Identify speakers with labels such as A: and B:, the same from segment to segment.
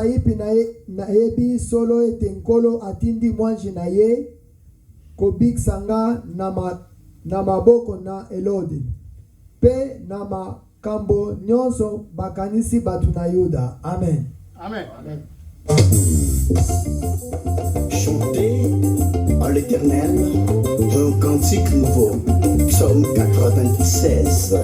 A: saipi na ebi solo etenkolo atindi mwanji na ye kobikisanga na maboko na Elodi pe na makambo nyonso bakanisi batu na Yuda. Amen.
B: Amen. Amen.
C: Chantez à l'Éternel un cantique nouveau. Psaume 96.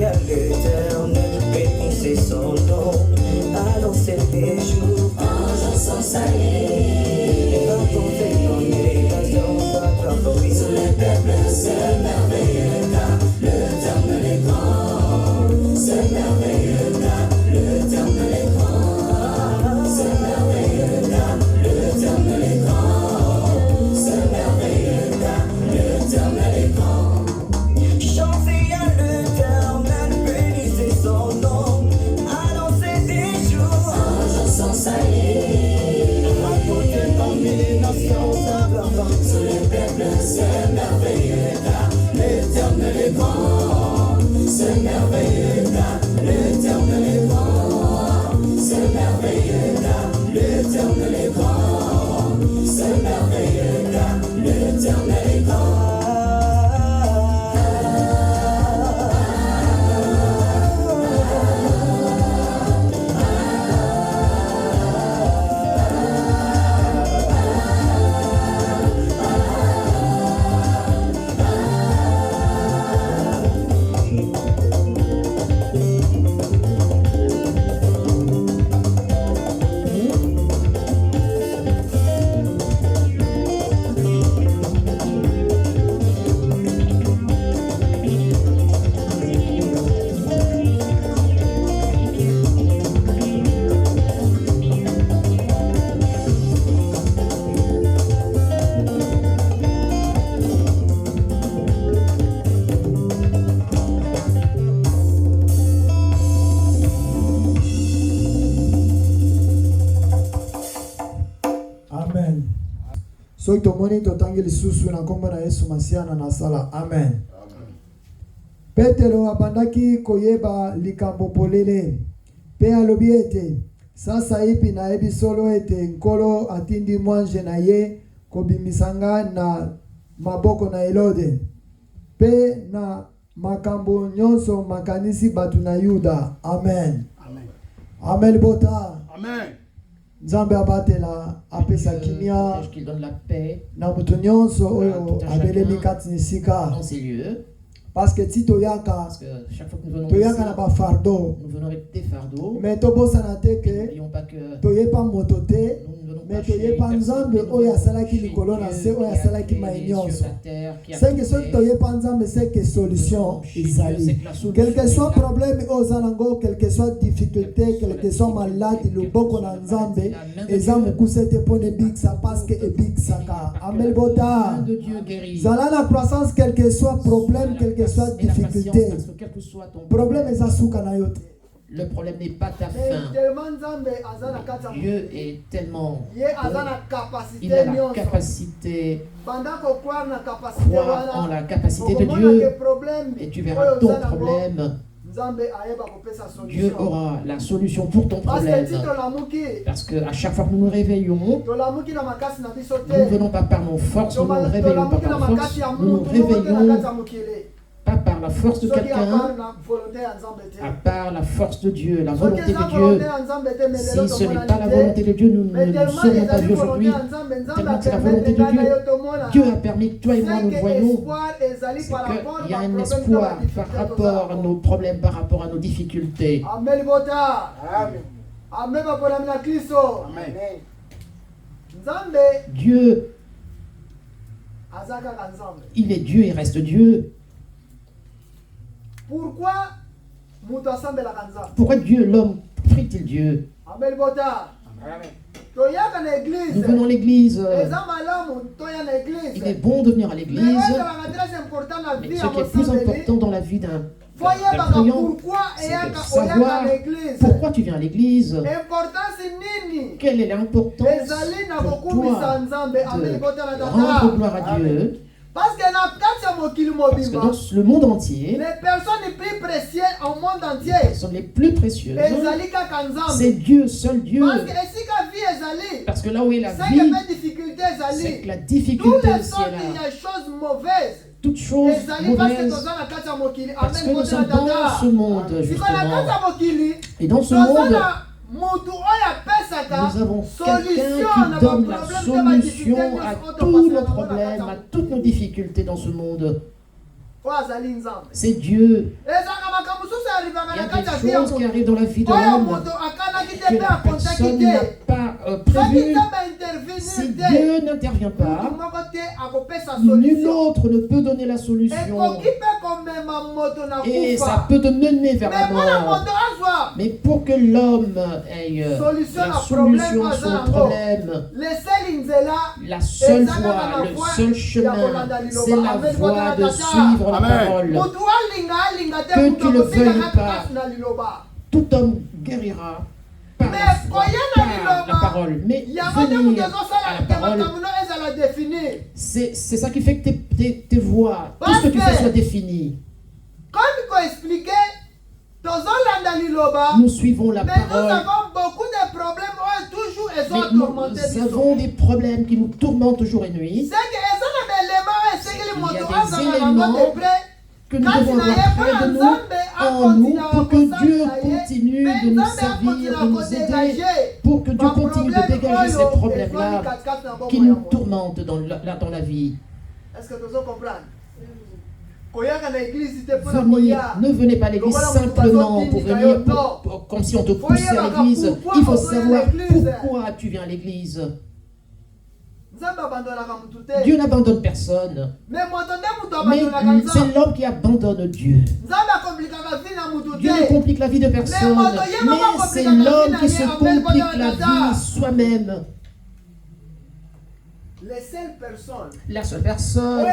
B: à l'Éternel, bénissez son nom. Annoncez les jours, anges sont salués. Racontez l'organisation, votre gloire. Sous les peuples, ce merveilleux car l'Éternel est grand. Ce merveilleux car l'Éternel est grand. Ce merveilleux car l'Éternel est grand. Ce merveilleux car l'Éternel est grand. Chantez à l'Éternel, bénissez son nom. Annoncez des jours, anges sont salués. Racontez parmi les nations sa gloire. Sous les peuples, ce merveilleux car l'Éternel est grand. Ce merveilleux car l'Éternel est grand. Ce merveilleux car l'Éternel est grand. Ce merveilleux car l'Éternel est grand.
A: Amen. Soki tomoni totangi lisusu na kombo na Yesu Masiana na sala. Amen. Petero abandaki koyeba likambo polele. Pe alobi ete sasa ipi na ebi solo ete nkolo atindi mwanje na ye kobimisanga na maboko na Elode. Pe na makambo nyonso makanisi batu na Yuda. Amen.
D: Amen.
A: Amen bota.
D: Amen.
A: Nzambe abatela apesa kimia
E: qu'il donne la paix
A: na mutu nyonso oyo abelemi kati nisika.
E: dans ces lieux.
A: Parce que si toyaka
E: Parce que chaque fois que nous venons ici,
A: toyaka na ba fardeau
E: nous venons avec des fardeaux.
A: mais tobosana te ke
E: N'oublions pas que
A: toyepa moto te
E: nous ne venons
A: mais
E: pas chez
A: toyepa
E: personne,
A: nzambe
E: mais nous
A: oyo
E: venons
A: asalaki
E: chez
A: likolo na se
E: Dieu
A: oyo
E: qui a
A: asalaki
E: créé
A: mai
E: les cieux,
A: nyonso.
E: la terre, qui a
A: C'est que soki
E: créé.
A: toyepa nzambe c'est que solution ezali. Quel que soit problème oyo oza nango, quel que soit difficulté, quel que soit maladi, loboko na nzambe eza mokuse te mpo na ebikisa parce que ebikisaka. Amen bota.
E: de Dieu guérit.
A: Zala na croissance, quel que soit problème, quel que soit
E: Et la patience,
A: difficulté.
E: parce que quel que soit ton
A: Problème eza suka na yo te.
E: le problème n'est pas ta fin. Dieu est tellement bon. Il a la capacité, croire en la capacité de Dieu et tu verras ton problème. Dieu aura la solution pour ton problème. Parce qu'à chaque fois que nous nous réveillons, nous ne venons pas par nos forces, nous ne nous réveillons pas par nos forces, nous nous réveillons pas par la force de quelqu'un, à part la force de Dieu, la volonté de Dieu. Si ce n'est pas la volonté de Dieu, nous ne serons pas Dieu aujourd'hui. Tellement que c'est la volonté de Dieu. Dieu a permis que toi et moi nous le voyons. C'est qu'il y a un espoir par rapport à nos problèmes, par rapport à nos difficultés.
D: Amen.
E: Dieu, il est Dieu et reste Dieu. Pourquoi Dieu, l'homme, prie-t-il Dieu? Nous venons à l'église. Il est bon de venir à l'église. Mais ce qui est plus important dans la vie d'un croyant, c'est de savoir pourquoi tu viens à l'église. Quelle est l'importance pour toi de rendre gloire à Dieu?
D: Parce que
E: dans le monde entier,
D: les personnes les plus précieuses au monde entier,
E: les personnes les plus précieuses, c'est Dieu, seul Dieu. Parce que là où est la vie, c'est que la difficulté aussi est là. Toutes choses mauvaises, parce que nous sommes dans ce monde, justement. Et dans ce monde, nous avons quelqu'un qui donne la solution à tous nos problèmes, à toutes nos difficultés dans ce monde. C'est Dieu. Il y a des choses qui arrivent dans la vie de l'homme que la personne n'a pas prévues. Si Dieu n'intervient pas, nul autre ne peut donner la solution. Et ça peut te mener vers la mort. Mais pour que l'homme ait la solution à son problème, la seule voie, le seul chemin, c'est la voie de suivre la parole. Que tu le veuilles pas, tout homme guérira par la parole. Mais venir à la parole, c'est ça qui fait que tes voies, tout ce que tu fais soit défini. Nous suivons la parole. Mais nous avons des problèmes qui nous tourmentent jour et nuit. Il y a des éléments que nous devons avoir près de nous, en nous, pour que Dieu continue de nous servir, de nous aider, pour que Dieu continue de dégager ces problèmes-là qui nous tourmentent dans la vie.
D: Est-ce que vous comprenez?
E: Ne venez pas à l'église simplement pour venir, comme si on te poussait à l'église. Il faut savoir pourquoi tu viens à l'église. Dieu n'abandonne personne. Mais c'est l'homme qui abandonne Dieu. Dieu ne complique la vie de personne. Mais c'est l'homme qui se complique la vie soi-même. La seule personne.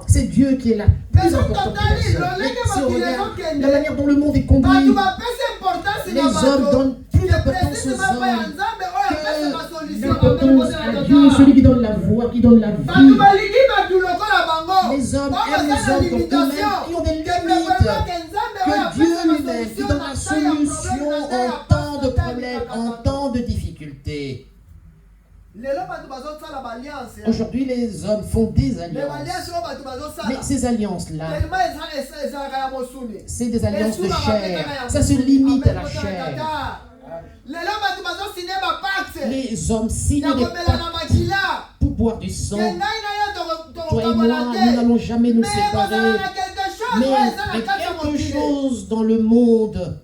E: C'est Dieu qui est la plus importante personne. Si on regarde la manière dont le monde est conduit, les hommes donnent plus d'importance aux hommes que l'importance à Dieu, celui qui donne la voix, qui donne la vie. Les hommes aiment les hommes comme eux-mêmes, qui ont des limites. Que Dieu lui-même, qui donne la solution en temps de problème, en temps de difficulté. Aujourd'hui, les hommes font des alliances. Mais ces alliances-là, c'est des alliances de chair. Ça se limite à la chair. Les hommes signent des pactes pour boire du sang. Toi et moi, nous n'allons jamais nous séparer. Mais il y a quelque chose dans le monde.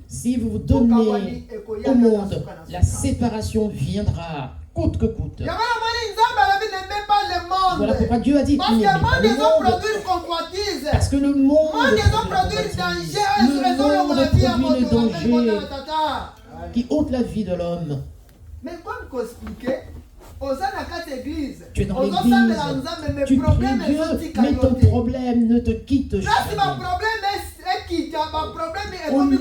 E: Si vous vous donnez au monde, la séparation viendra, coûte que coûte. Voilà pourquoi Dieu a dit qu'il n'aimait pas le monde. Parce que le monde produit le danger qui ôte la vie de l'homme. Tu es dans l'église, tu pries Dieu, mais ton problème ne te quitte jamais. Au lieu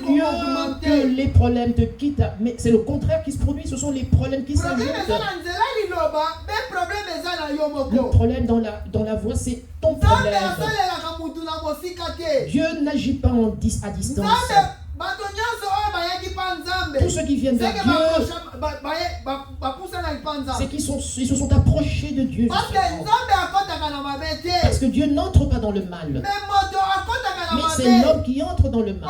E: que les problèmes te quittent, mais c'est le contraire qui se produit, ce sont les problèmes qui s'ajoutent. Le problème dans la voie, c'est ton problème. Dieu n'agit pas à distance. Tous ceux qui viennent vers Dieu, c'est qu'ils se sont approchés de Dieu. Parce que Dieu n'entre pas dans le mal. Mais c'est l'homme qui entre dans le mal.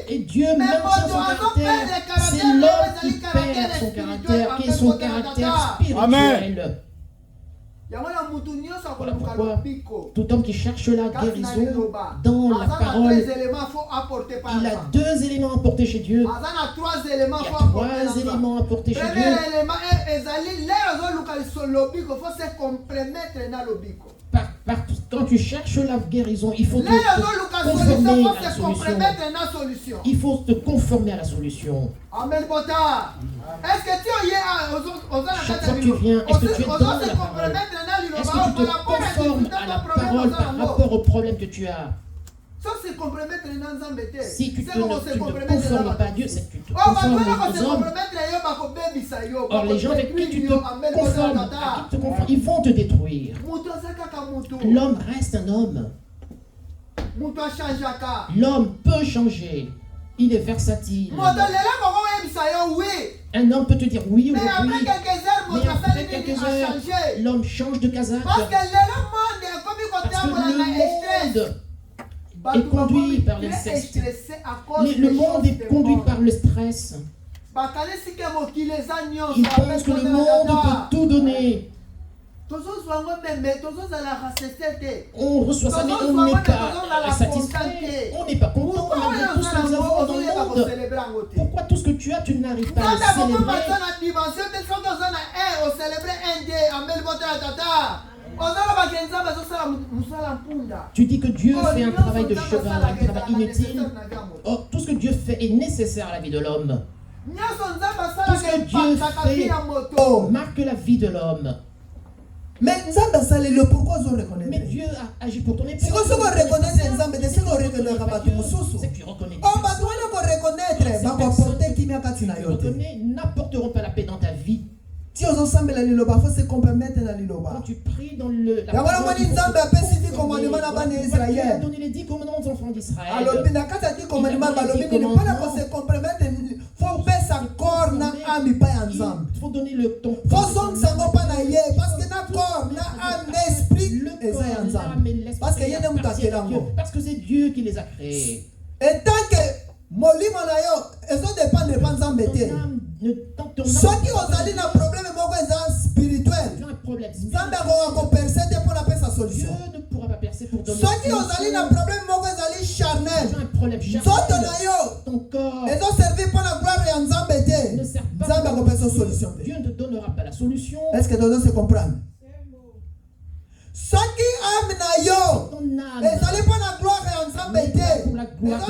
E: Et Dieu maintient son caractère. C'est l'homme qui perd son caractère, qui est son caractère spirituel. Voilà pourquoi tout homme qui cherche la guérison dans la parole, il a deux éléments à porter chez Dieu. Il y a trois éléments à porter chez Dieu. Quand tu cherches la guérison, il faut te conformer à la solution. Il faut te conformer à la solution.
D: Amen. Est-ce que tu es
E: chaque fois que tu viens, est-ce que tu es dans la parole? Est-ce que tu te conformes à la parole par rapport au problème que tu as? Si tu ne te conformes pas à Dieu, c'est que tu te conformes aux hommes. Or, les gens avec qui tu te conformes, ils vont te détruire. L'homme reste un homme. L'homme peut changer. Il est versatile. Un homme peut te dire oui aujourd'hui, mais après quelques heures, l'homme change de casaque. Parce que le monde est conduit par l'inceste. Le monde est conduit par le stress. Ils pensent que le monde peut tout donner. On reçoit ça, mais on n'est pas satisfait. On n'est pas content malgré tout ce que nous avons dans le monde. Pourquoi tout ce que tu as, tu n'arrives pas à le célébrer? Tu dis que Dieu fait un travail de cheval, un travail inutile. Oh, tout ce que Dieu fait est nécessaire à la vie de l'homme. Tout ce que Dieu fait marque la vie de l'homme.
A: Mais pourquoi vous reconnaissez?
E: Mais Dieu a agi pour ton époux.
A: Si vous reconnaissez, c'est
E: que tu reconnais. Tu reconnais, n'apporteront pas la paix dans ta vie. Quand tu pries dans le... Dieu a donné les 10 commandements aux enfants d'Israël. Il faut donner le ton. Parce que c'est Dieu qui les a créés.
A: Et tant que molimo na yo ezo dépendre pas nzambe te. Soki ozali na problème moko eza spirituel. Nzambe ko percer te pour la sa solution.
E: Dieu ne pourra pas percer pour donner.
A: Soki ozali na problème moko ezali charnel.
E: Zoto
A: na yo
E: ton corps
A: ezo servir pour la gloire ya nzambe te. Nzambe ko percer solution.
E: Dieu ne te donnera pas la solution.
A: Est-ce que tu dois se comprendre? Soki âme na yo ezali pour la gloire ya nzambe te.
E: Pour la gloire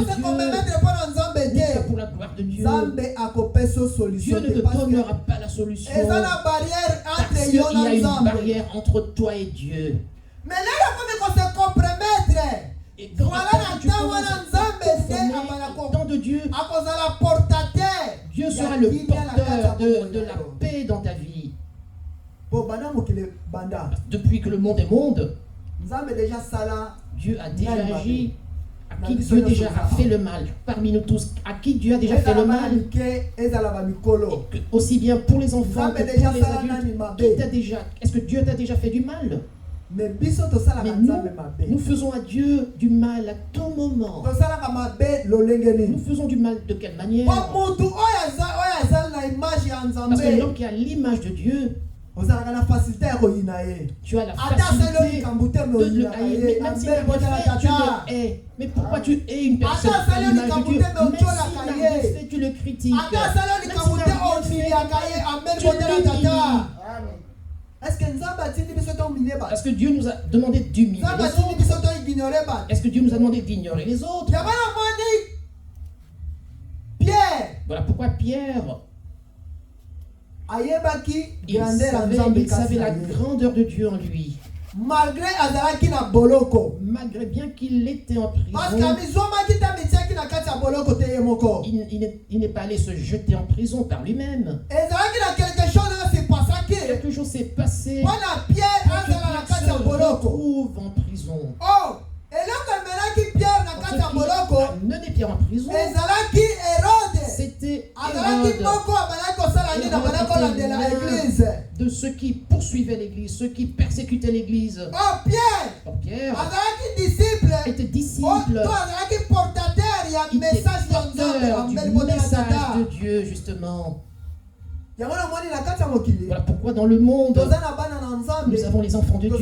E: de Dieu.
A: Nzambe akopesa solution.
E: Dieu ne te donnera pas la solution.
A: Il y
E: a une barrière entre toi et Dieu.
A: Mais là, il faut se compromettre.
E: Et quand tu temps de Dieu, Dieu sera le porteur de la paix dans ta vie. Depuis que le monde est monde, Dieu a déjà agi. À qui Dieu déjà a fait le mal, parmi nous tous, à qui Dieu a déjà fait le mal, aussi bien pour les enfants que pour les adultes. Est-ce que Dieu t'a déjà fait du mal? Mais nous faisons à Dieu du mal à tout moment. Nous faisons du mal de quelle manière? Parce que l'homme qui a l'image de Dieu, tu as la facilité de le haïr. Même s'il n'a rien fait, tu le hais. Mais pourquoi tu hais une personne à l'image de Dieu? Même s'il n'a rien fait, tu le critiques. Même s'il n'a rien fait, tu l'humilies. Est-ce que Dieu nous a demandé d'humilier les autres? Est-ce que Dieu nous a demandé d'ignorer les autres? Voilà pourquoi Pierre, il savait la grandeur de Dieu en lui. Malgré bien qu'il était en prison, il n'est pas allé se jeter en prison par lui-même. Quelque chose s'est passé pour que Pierre se retrouve en prison. Mené Pierre en prison, c'était de ceux qui poursuivaient l'église, ceux qui persécutaient l'église. Pierre était disciple, il était porteur du message de Dieu, justement. Voilà pourquoi dans le monde, nous avons les enfants de Dieu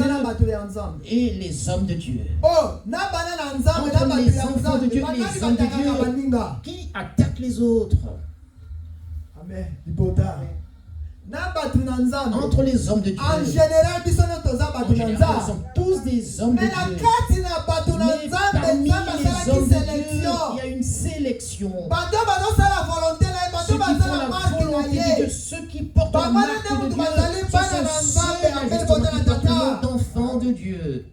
E: et les hommes de Dieu. Entre les enfants de Dieu et les hommes de Dieu, qui attaquent les autres? Entre les hommes de Dieu, en général, nous sommes tous des hommes de Dieu. Mais parmi les hommes de Dieu, il y a une sélection. Ceux qui font la volonté de Dieu, ceux qui portent la marque de Dieu, ce sont ceux justement qui portent le nom d'enfants de Dieu.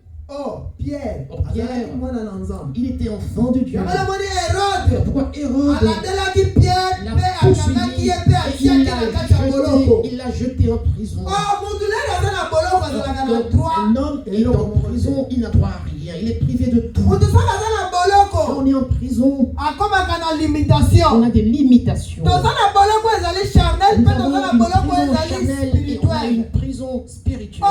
E: Pierre, il était enfant de Dieu. Pourquoi Hérode l'a poursuivi et il l'a jeté en prison? Un homme est en prison, il n'a droit à rien, il est privé de tout. Quand on est en prison, on a des limitations. Nous avons on a une prison spirituelle.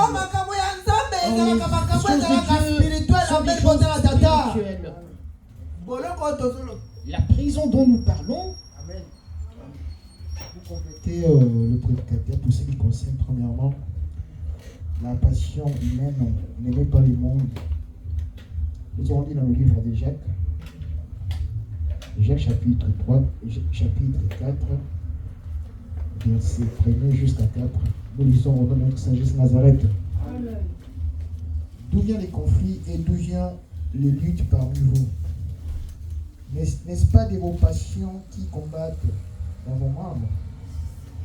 E: La prison dont nous parlons,
F: compléter le prédicateur pour ce qui concerne premièrement la passion humaine, n'aimez pas le monde. Nous avons dit dans le livre de Jacques, Jacques chapitre 3, chapitre 4, verset 1er jusqu'à 4. Nous lisons au nom de notre Saint Jésus Nazareth. Amen. D'où viennent les conflits et d'où viennent les luttes parmi vous? N'est-ce pas de vos passions qui combattent dans vos membres?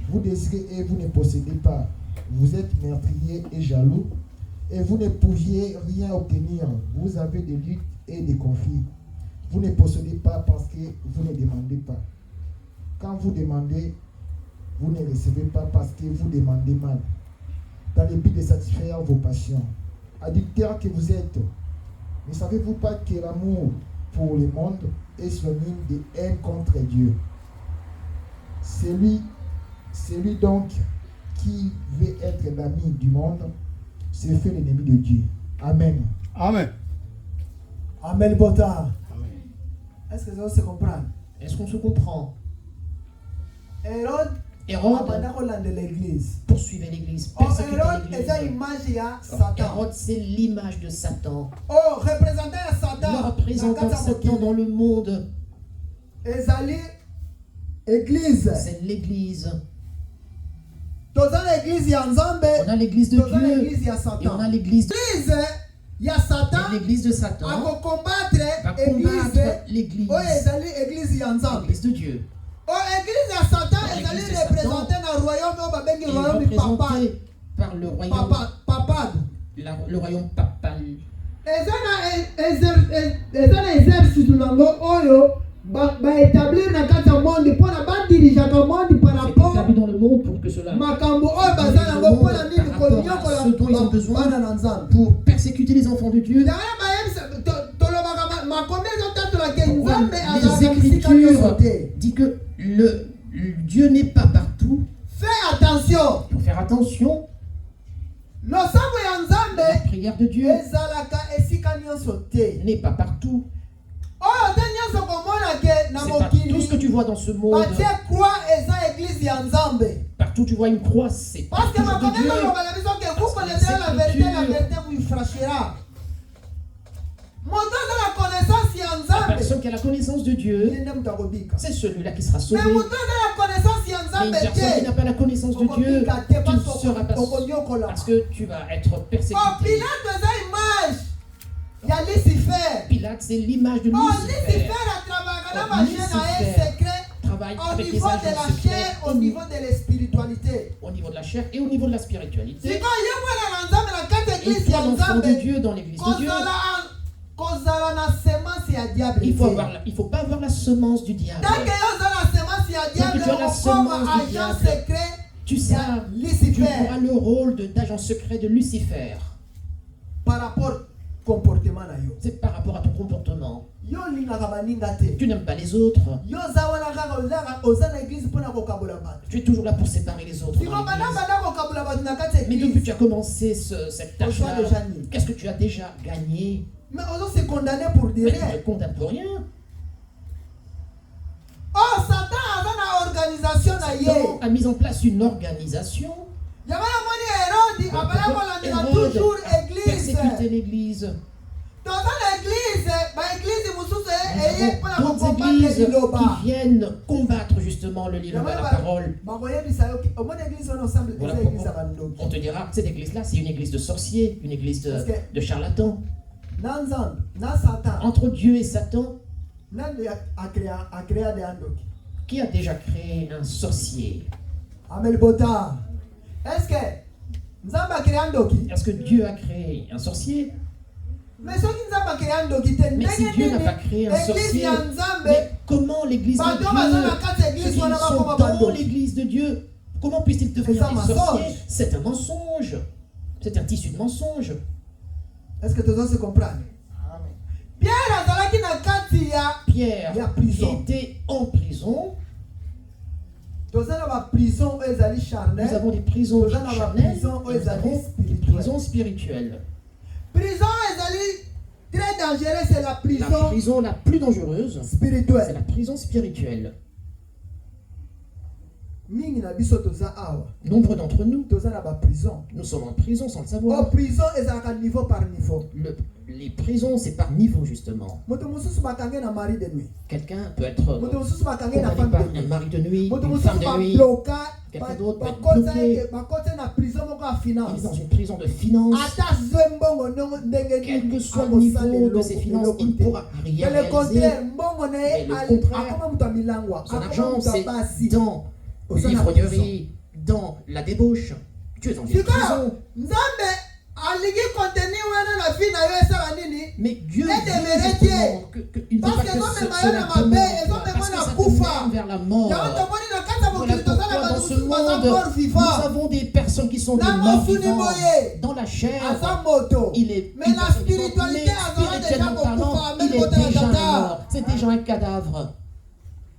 F: Vous désirez et vous ne possédez pas. Vous êtes meurtrier et jaloux et vous ne pouviez rien obtenir. Vous avez des luttes et des conflits. Vous ne possédez pas parce que vous ne demandez pas. Quand vous demandez, vous ne recevez pas parce que vous demandez mal, dans le but de satisfaire vos passions. Adultères que vous êtes, ne savez-vous pas que l'amour pour le monde est synonyme de haine contre Dieu? Celui donc qui veut être l'ami du monde se fait l'ennemi de Dieu. Amen.
D: Amen.
A: Amen, Bota. Est-ce que ça se comprend?
E: Est-ce qu'on se comprend?
A: Hérode
E: poursuivait l'église, persécutait l'église. Hérode, c'est l'image de Satan.
A: Oh, représentant Satan.
E: Le représentant Satan dans le monde.
A: Église.
E: C'est l'église.
A: On a
E: l'église de Dieu. Et on a l'église de
A: Satan.
E: L'église de Satan va combattre l'église. L'église de Dieu.
A: L'église de Satan est représentée dans le royaume
E: par le royaume
A: papal.
E: Le royaume papal.
A: Établir dans le monde pour diriger le monde par rapport
E: établi dans le monde pour que cela ce dont ils ont besoin pour persécuter les enfants de Dieu. Les Écritures disent que le Dieu n'est pas partout.
A: Fais attention.
E: Il faut faire attention. La prière de Dieu n'est pas partout. C'est pas tout ce que tu vois dans ce monde. Partout tu vois une croix, c'est
A: parce que
E: toujours de Dieu.
A: vous connaissez la vérité vous fraîchira.
E: La personne qui a la connaissance de Dieu, c'est celui-là qui sera sauvé. Mais une personne qui n'a pas la connaissance de Dieu, tu ne seras pas sauvé parce que tu vas être persécuté.
A: Il y a Lucifer.
E: Pilate, c'est l'image de Lucifer.
A: Lucifer travaille au niveau de la chair, au niveau de la spiritualité.
E: Au niveau de la chair et au niveau de la spiritualité.
A: Et toi,
E: l'enfant de Dieu dans l'église de Dieu, il faut pas avoir la semence du diable.
A: Tant que tu as la semence du diable,
E: tu auras le rôle d'agent secret de Lucifer.
A: Par rapport comportement.
E: C'est par rapport à ton comportement. Tu n'aimes pas les autres. Tu es toujours là pour séparer les autres. Mais depuis que tu as commencé cette tâche-là, qu'est-ce que tu as déjà gagné?
A: Mais on s'est condamné pour dire rien.
E: Tu ne condamnes pour rien.
A: Oh, Satan
E: a mis en place une organisation.
A: Hérode
E: a persécuté l'église.
A: Dans l'église,
E: d'autres églises qui viennent combattre justement le livre de la parole. Voilà pourquoi on te dira que cette église-là, c'est une église de sorciers, une église de charlatans. Entre Dieu et Satan, qui a déjà créé un sorcier? Est-ce que Dieu a créé un sorcier?
A: Mais si
E: Dieu n'a pas créé un sorcier, mais comment l'église de Dieu, ceux qui sont dans l'église de Dieu, comment puissent-ils devenir des sorciers? C'est un mensonge. C'est un tissu de mensonge.
A: Est-ce que tout le monde se comprend? Pierre
E: était en prison.
A: Nous
E: avons des prisons charnelles, nous avons des prisons spirituelles.
A: Prison est très dangereuse, c'est la prison
E: la plus dangereuse
A: spirituelle.
E: C'est la prison spirituelle.
A: mingi na biso toza awa.
E: Nombre d'entre nous,
A: Toza na ba prison.
E: nous sommes en prison sans le
A: Oh,
E: savoir.
A: prison ezalaka niveau par niveau.
E: Les prisons, c'est par niveau justement.
A: Moto mosusu bakange na mari de nuit.
E: Quelqu'un peut être
A: Moto mosusu bakange na
E: condamné
A: femme
E: par
A: de
E: un
A: nuit.
E: mari de nuit,
A: Moto
E: une
A: mosusu
E: femme de nuit.
A: bloqué.
E: Quelqu'un d'autre peut être bloqué.
A: Bakote na prison moko ya
E: Il est dans
A: finance.
E: une prison de finances.
A: Ata zwe mbongo ndenge
E: Quel que
A: nini
E: soit le niveau de
A: akosala
E: ses finances,
A: eloko
E: il ne
A: te.
E: pourra rien
A: Mais le
E: réaliser.
A: contraire, mbongo na ye
E: Mais le contraire,
A: akoma mutu ya milangwa,
E: Son
A: akoma
E: argent,
A: mutu ya
E: c'est
A: basi.
E: dans
A: Oza na
E: l'ivrognerie, dans la débauche. Tu es dans une
A: Sikoyo,
E: prison.
A: Nzambe alingi contenir wana na vie na yo esala nini?
E: Mais Dieu
A: Et
E: veut
A: de
E: justement qu'il ne
A: Parce
E: veut pas
A: que
E: que
A: non, mais
E: cela
A: Mayana
E: te
A: Mabé,
E: mène,
A: ils ont
E: parce que
A: besoin
E: ça
A: d'un
E: te
A: Koufa.
E: mène vers la mort.
A: Yango tomoni na kati ya
E: Voilà
A: mokili tozala
E: pourquoi
A: bato
E: dans ce
A: mosusu baza
E: monde,
A: mort
E: nous
A: vivant.
E: avons des personnes qui sont des
A: Na
E: morts
A: mosuni
E: vivants.
A: boye.
E: Dans la chair,
A: Aza moto.
E: il est
A: Mais
E: une
A: la
E: personne vivante,
A: spiritualité
E: mais
A: azala déjà
E: spirituellement parlant,
A: kokufa
E: il
A: même
E: est
A: côté ya
E: déjà
A: tata.
E: mort. C'est déjà un cadavre.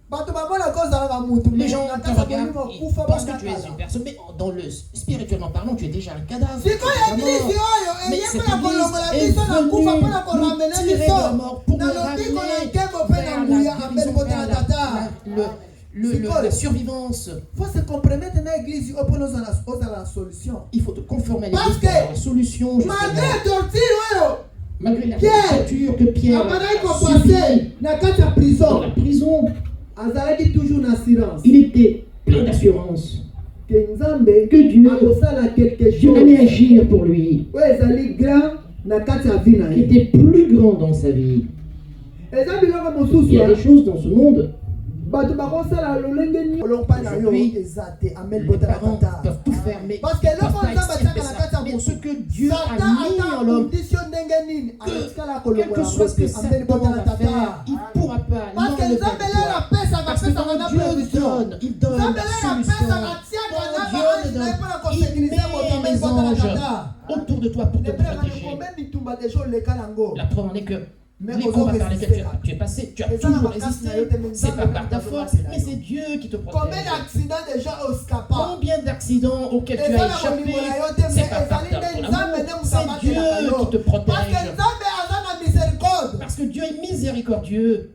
A: Bato bamona kozalaka mutu.
E: Les gens
A: na
E: te
A: kati ya
E: regardent,
A: molimo
E: ils
A: kufa
E: pensent que
A: banda
E: tu es
A: kala.
E: une personne, mais dans le spirituellement parlant, tu es déjà un cadavre.
A: Sikoyo
E: Tu es déjà
A: eglise
E: mort.
A: oyo
E: Mais
A: eye
E: cette
A: mpona kolongola
E: église est
A: biso na kufa
E: venue
A: mpona koramene
E: nous tirer de la
A: biso
E: mort pour
A: na
E: nous
A: lobiko na
E: ramener
A: nkembo mpe na
E: vers
A: nguya
E: la
A: ambeli
E: guérison,
A: kota
E: vers
A: na tata.
E: la survivance.
A: Faut se compromettre na église oyo mpona ozala la solution.
E: Il faut te conformer à
A: Parce
E: l'église pour
A: que
E: avoir la solution.
A: Malgré
E: Justement.
A: torture oyo
E: Malgré la
A: Pierre,
E: torture que Pierre
A: abandaki
E: a
A: kopase
E: subie
A: na kati ya
E: dans
A: prison
E: la prison,
A: azalaki toujours na assurance
E: il était plein d'assurance
A: que Nzambe
E: que Dieu
A: akosala quelque
E: allait
A: chose
E: agir pour lui,
A: oyo ezali grand na kati ya vie na
E: qui
A: ye.
E: était plus grand dans sa vie.
A: Eza biloko
E: Il
A: mosusu
E: y a des choses dans ce monde.
A: bato bakosala lolenge nini olompa na yo
E: Aujourd'hui,
A: eza te amel
E: Les
A: bota na
E: parents
A: tata.
E: peuvent tout faire, mais
A: Parce que
E: ils peuvent
A: loko
E: pas
A: Nzambe
E: extirper
A: atiaka na kati
E: ça.
A: ya
E: Mais
A: motu
E: ce que Dieu a
A: Satan
E: mis
A: ata
E: en l'homme,
A: condition ndenge nini anatikala
E: quel que
A: kolongola
E: soit ce que
A: yango te amel bota
E: Satan
A: na
E: va
A: tata.
E: faire, il ne pourra pas
A: Parce que
E: l'enlever de
A: Nzambe lelo
E: toi.
A: apesaka
E: Parce que
A: apesaka na
E: quand Dieu
A: prévision.
E: donne, il donne
A: Nzambe
E: la
A: lelo
E: solution.
A: apesaka atiaka na
E: Quand Dieu
A: baange
E: le
A: na ye mpona
E: donne, il
A: kosekirize moto
E: met
A: amel
E: les
A: bota na
E: anges
A: tata.
E: autour de toi pour te
A: Lebreka
E: protéger.
A: na kombe bitumba deja oleka nango.
E: La preuve en est que
A: Mais
E: les
A: aux
E: combats
A: hommes
E: par lesquels
A: résistés.
E: tu es passé, tu as
A: Et ça,
E: toujours
A: la vacances,
E: résisté.
A: n'a été même
E: C'est
A: ça,
E: pas
A: même
E: par ta
A: dans le
E: force,
A: match,
E: mais c'est Dieu qui te
A: Combien
E: protège.
A: d'accidents déjà au scapa?
E: Combien d'accidents auxquels
A: Et
E: tu
A: ça,
E: as
A: la
E: échappé,
A: communauté, mais
E: c'est pas par
A: Esaline
E: ta
A: Nzambe
E: amour,
A: ne
E: c'est
A: Moussama
E: Dieu
A: Kenakalo.
E: qui te
A: Parce que
E: protège.
A: Nzambe aza na miséricorde.
E: Parce que Dieu est miséricordieux.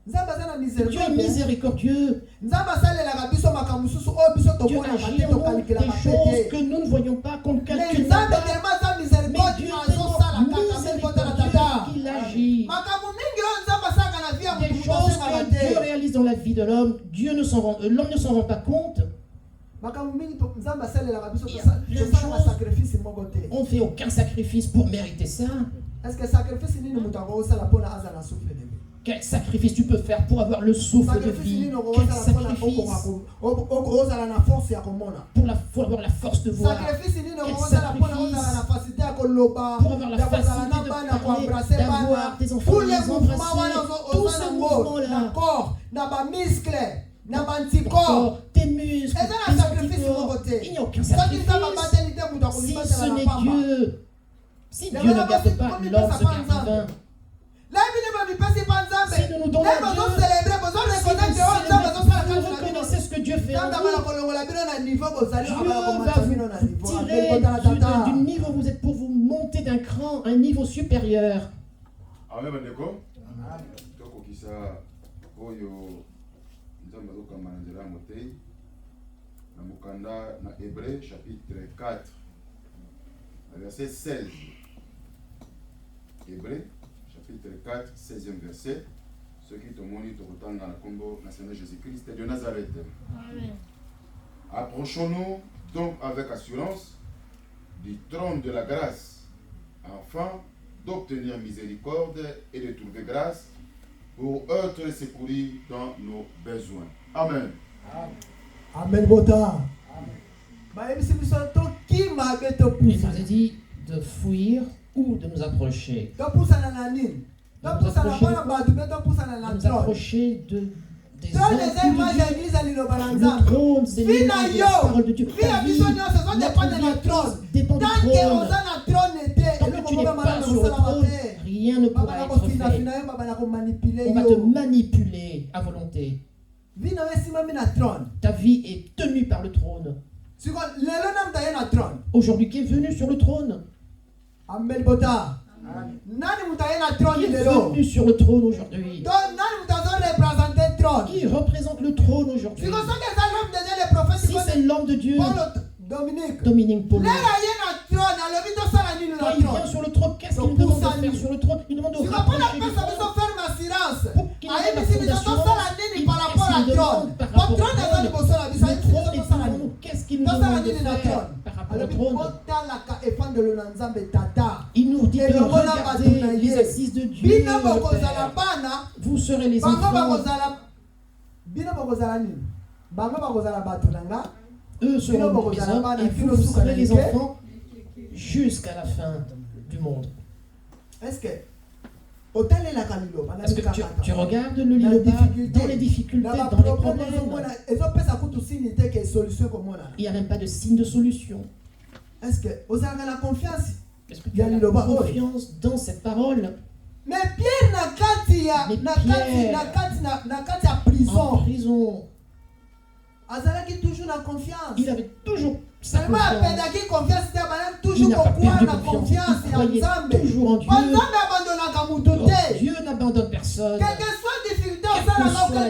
A: Nzambe aza na
E: Dieu est
A: miséricorde.
E: miséricordieux.
A: Nzambe asalelaka biso makambo mosusu oyo biso
E: Dieu
A: tomonaka
E: agit
A: te
E: en nous
A: tokalkulaka
E: des
A: pe
E: choses
A: te.
E: que nous ne voyons pas, qu'on ne
A: Mais
E: calcule
A: Nzambe
E: pas.
A: tellement aza
E: Mais
A: miséricorde
E: Dieu est
A: azosala
E: tellement
A: kaka mpe kota na
E: miséricordieux
A: tata.
E: qu'il agit.
A: Makambo mingi oyo Nzambe asalaka na vie ya
E: Des
A: motu
E: choses
A: asengaka
E: que Dieu
A: te.
E: réalise dans la vie de l'homme, l'homme ne s'en rend pas compte.
A: Makambo mingi Nzambe asalelaka biso
E: Il y a plein de
A: tosalaka
E: choses.
A: sacrifice moko te.
E: On ne fait aucun sacrifice pour mériter ça.
A: Est-ce que sacrifice nini moto akosala mpona aza na souffle de vie?
E: Quel sacrifice tu peux faire pour avoir le souffle de
A: Sacrifice
E: vie?
A: nini
E: Quel
A: okosala mpona
E: sacrifice
A: ozala na force ya komona?
E: pour avoir la force de voir?
A: Sacrifice nini
E: Quel
A: okosala mpona
E: sacrifice
A: ozala na facilité ya koloba,
E: pour avoir la
A: ya kozala
E: facilité
A: na
E: de
A: bana,
E: parler,
A: koembrase
E: d'avoir
A: bana.
E: tes enfants,
A: Tous
E: de
A: les
E: les
A: mouvements wana
E: embrasser, tous
A: oza
E: ces
A: nango na
E: mouvements-là,
A: corps, na bamiscle, na banticorps.
E: encore tes muscles,
A: Eza
E: tes
A: na sacrifice
E: anticorps.
A: moko te.
E: Il n'y a aucun
A: Soki
E: sacrifice.
A: Nzambe abateli te moto
E: Si
A: akomibatela
E: ce
A: na
E: n'est
A: pamba.
E: Dieu, si
A: Mais
E: Dieu ne
A: voilà,
E: garde
A: voici
E: pas
A: combien
E: l'homme,
A: de
E: se
A: sapins
E: garde
A: Nzambe.
E: vain.
A: Lelo bino bamipesi pa Nzambe.
E: Si nous nous donnons
A: Lelo
E: à Dieu,
A: bozocelebre,
E: si
A: bozoreconnaitre oyo Nzambe azosala
E: vous
A: kati na bino.
E: reconnaissez ce que Dieu fait en
A: Nzambe
E: vous,
A: abala kolongola bino na niveau bozali
E: Dieu
A: abala
E: va
A: komata bino na
E: vous
A: niveau.
E: tirer
A: Ambeli kota na tata.
E: du niveau où vous êtes pour vous monter d'un cran, un niveau supérieur.
G: Amen bandeko tokokisa oyo nzambe azokamba na nzela ya motei na mokanda na Hébreu chapitre 4 verset 16. Hébreu chapitre 4 16e verset. Ceux qui tomoni tokotanga na kombo na Seigneur Jésus-Christ de Nazareth. Amen. Approchons-nous donc avec assurance du trône de la grâce, afin d'obtenir miséricorde et de trouver grâce pour être secouru dans nos besoins. Amen.
A: Amen bota. Bayebisi biso tokima be
E: Il
A: topusa.
E: nous a dit de fuir ou de nous approcher.
A: Topusana na nini? Topusana mpona bato be topusana na
E: De nous
A: trône.
E: approcher des
A: Trône eza image ya
E: hommes.
A: église ya liloba na
E: Le
A: Nzambe.
E: trône, c'est
A: Vi na
E: l'image de la parole de
A: yo,
E: Dieu.
A: vi ya biso nyonso ezodépendre na trône.
E: Dépend du
A: Tant que
E: trône.
A: oza na trône te,
E: Tant que
A: eloko
E: tu n'es
A: moko
E: pas
A: malamu
E: sur le
A: kosalama
E: trône,
A: te.
E: rien ne pourra
A: Babana
E: être fait.
A: kofinafina yo, babana komanipule
E: On va te
A: yo.
E: manipuler à volonté.
A: Vi na yo esimami na trône.
E: Ta vie est tenue par le trône.
A: Siko lelo na mutu aye na trône.
E: Aujourd'hui, qui est venu sur le trône?
A: Ambeli bota. Nani mutu aye na
E: Qui
A: trône
E: est
A: lelo?
E: venu sur le trône aujourd'hui?
A: Donc nani mutu azorepresente trône?
E: Qui représente le trône aujourd'hui?
A: Siko soki eza l'homme de Dieu
E: Si c'est l'homme de Dieu, Dominique Paul, quand il vient sur le trône, qu'est-ce qu'il nous demande de faire sur le trône? Il demande de rapprocher du trône. Pour qu'il ait la forme d'assurance, qu'est-ce qu'il nous demande de faire par rapport au trône? Il nous dit de regarder les assises de Dieu. Vous serez les enfants. Eux seront les hommes et vous serez les enfants jusqu'à la fin du monde. Est-ce que tu regardes le livre dans les difficultés, dans les problèmes? Il n'y a même pas de signe de solution. Est-ce que tu as la confiance dans cette parole?
A: Mais Pierre
E: en prison, il avait toujours sa confiance. Il n'a pas perdu confiance. Il croyait toujours en Dieu. Dieu n'abandonne personne. Quelle que soit la difficulté,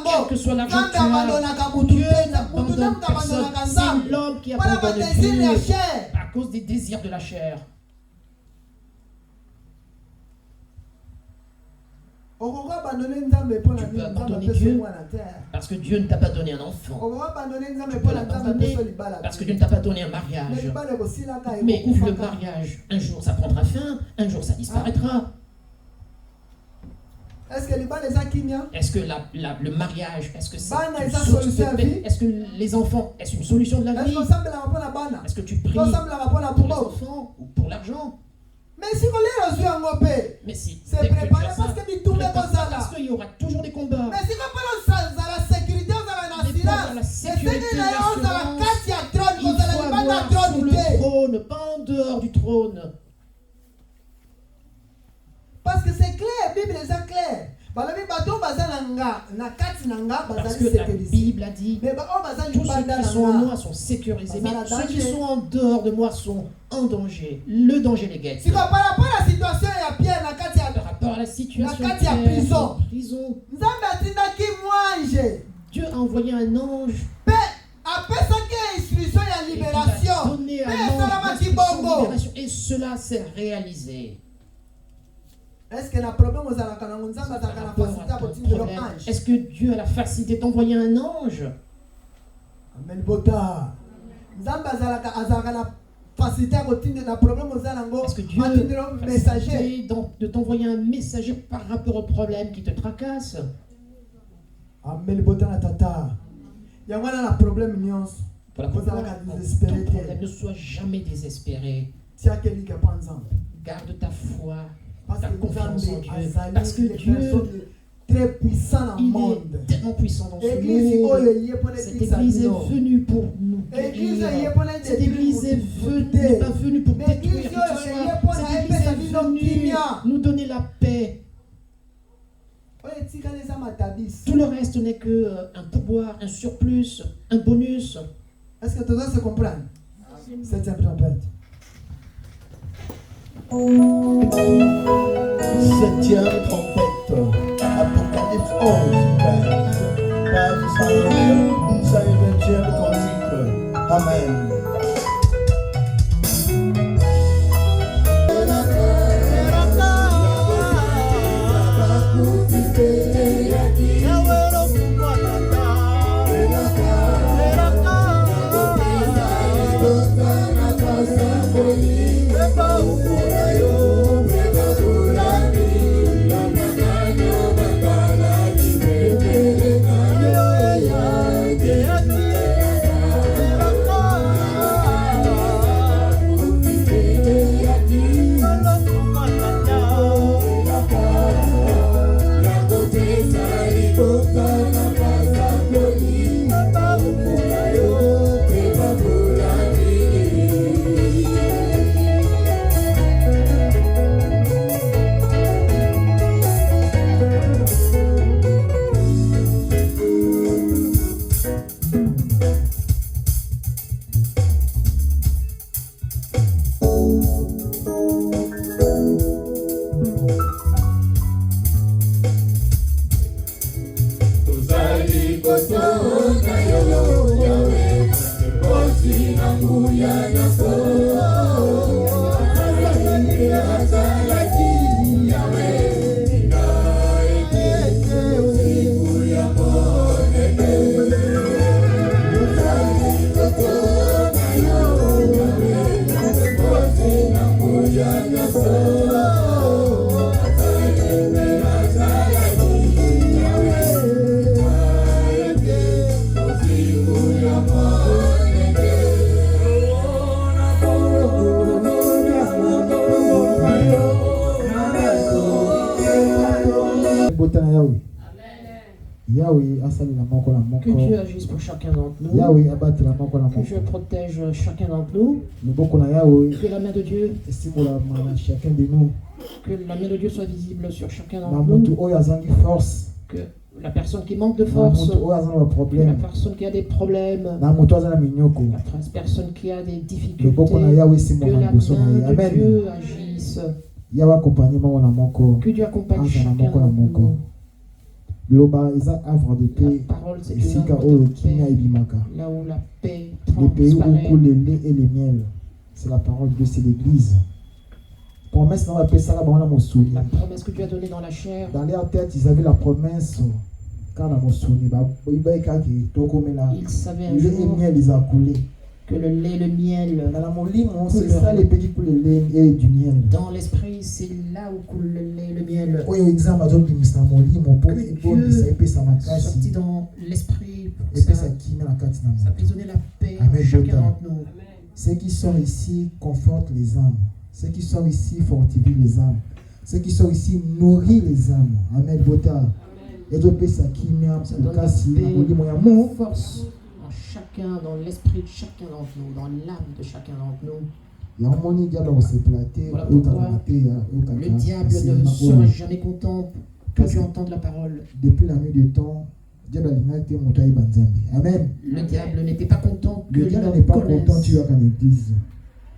E: quelle que soit l'argent que tu as, Dieu n'abandonne personne. C'est l'homme qui abandonne Dieu à cause des désirs de la chair. Tu peux abandonner Dieu parce que Dieu ne t'a pas donné un enfant. Tu peux l'abandonner parce que Dieu ne t'a pas donné un mariage. Mais le mariage, un jour ça prendra fin, un jour ça disparaîtra. Est-ce que le mariage, est-ce que c'est une source de paix? Est-ce que les enfants, est-ce une solution de la vie? Est-ce que tu pries pour les enfants ou pour l'argent? Mais si c'est préparé parce qu'il y aura toujours des combats. Mais si la sécurité, il faut avoir sur le trône, pas en dehors du trône. Parce que c'est clair, la Bible est claire. Parce que la Bible a dit tous ceux qui sont en moi sont sécurisés, mais ceux qui sont en dehors de moi sont en danger. Le danger les guette. Par rapport à la situation de Pierre en prison, Dieu a envoyé un ange. Il a donné un ange de libération et cela s'est réalisé. Est-ce que Est-ce que Dieu a la facilité d'envoyer un ange? Amen. Est-ce que Dieu a la facilité de t'envoyer un messager par rapport au problème qui te tracasse? Amen. Voilà pourquoi ton problème, ne sois jamais désespéré. Garde ta foi. Ta confiance en Dieu, parce que Dieu très puissant dans le monde. Il est tellement puissant dans ce monde. Cette église est venue pour nous guérir. Cette église n'est pas venue pour détruire. Cette église est venue nous donner la paix. Tout le reste n'est qu'un pourboire, un surplus, un bonus. Est-ce que tout ça se comprend? Septième trompette.
C: Septième trompette, Apocalypse 11, page 120e cantique. Amen.
E: Que Dieu agisse pour chacun d'entre nous. Que Dieu protège chacun d'entre nous. Que la main de Dieu, que la main de Dieu soit visible sur chacun d'entre nous. Que la personne qui manque de force, la personne qui a des problèmes, la personne qui a des difficultés, que la main de Dieu agisse. Que Dieu accompagne chacun d'entre nous. La parole, c'est une œuvre de paix, là où la paix
F: les pays où
E: transparaît.
F: coule le lait et le miel. C'est la parole de Dieu, c'est l'église. Promesse,
E: La promesse que Dieu a donnée dans la chair.
F: dans leur tête, ils avaient la promesse. Quand on a
E: Ils savaient un
F: le lait et le
E: jour
F: miel, ils ont coulé.
E: que le lait, le miel,
F: C'est ça les pays qui coulent le lait et du miel.
E: dans l'esprit, c'est là où coule le lait, le miel. Sorti dans l'esprit, pour que ça puisse donner la paix à chacun d'entre nous.
F: Ceux qui sont ici confortent les âmes. Ceux qui sont ici fortifient les âmes. Ceux qui sont ici nourrissent les âmes. Amen. Et donc, ça qui
E: Ça donne la paix, force en chacun, dans l'esprit de chacun d'entre nous, dans l'âme de chacun d'entre nous. Voilà pourquoi le diable ne sera jamais content que tu entendes la parole.
F: Depuis la nuit du temps, Amen.
E: Le diable n'était pas content que
F: Le diable
E: l'homme
F: n'est pas content,
E: connaisse.
F: tu as qu'en église.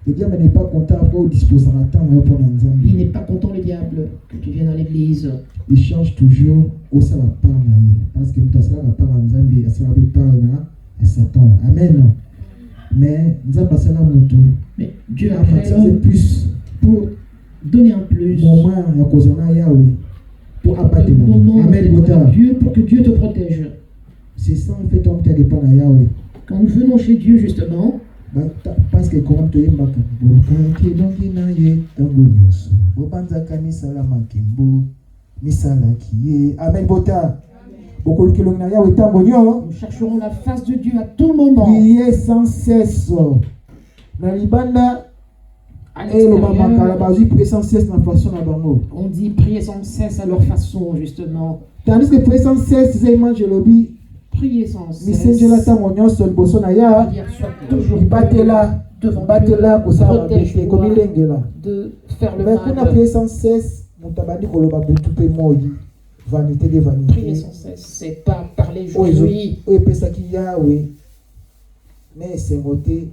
F: Le diable n'est pas content pour disposer à temps pour
E: Il
F: nous.
E: n'est pas content, le diable, que tu viennes à l'église.
F: Il change toujours au salapar. Parce que nous avons la part en Zambie, ça va pas à Satan. Amen. Mais nous avons passé là
E: Mais Dieu a créé
F: c'est
E: l'homme
F: plus
E: pour donner un plus.
F: moment à cause de Yahweh pour abattre
E: Le moment
F: Amen.
E: d'être avec Dieu pour que Dieu te protège.
F: C'est ça en fait on t'a dépend à Yahweh.
E: Quand nous venons chez Dieu, justement,
F: Parce que quand tu es mbaka bokanti dongi na ye tango nyoso bobanzaka misala makembo misala kiye amen bota bokoluki longi na Yahweh tango nyo
E: nous chercherons la face de Dieu à tout moment.
F: prier sans cesse na libanda
E: À
F: et le makala
E: l'extérieur,
F: bazui prier sans cesse na façon na bango
E: on dit prier sans cesse à leur façon, justement.
F: tandis que prier sans cesse c'est image lobi
E: Prier sans cesse.
F: misengela tango nyonso liboso na ya
E: C'est-à-dire, sois toujours
F: batela
E: devant
F: batela
E: Dieu,
F: kosala bete
E: protège-moi
F: komilengela
E: de faire le
F: mais qu'on a
E: mal.
F: prié sans cesse, mon tabani koloba butu pe moi, vanité de
E: Prier
F: vanité.
E: sans cesse, c'est pas parler
F: Oh,
E: aujourd'hui.
F: et pesa ki Yahweh. Mais c'est moté,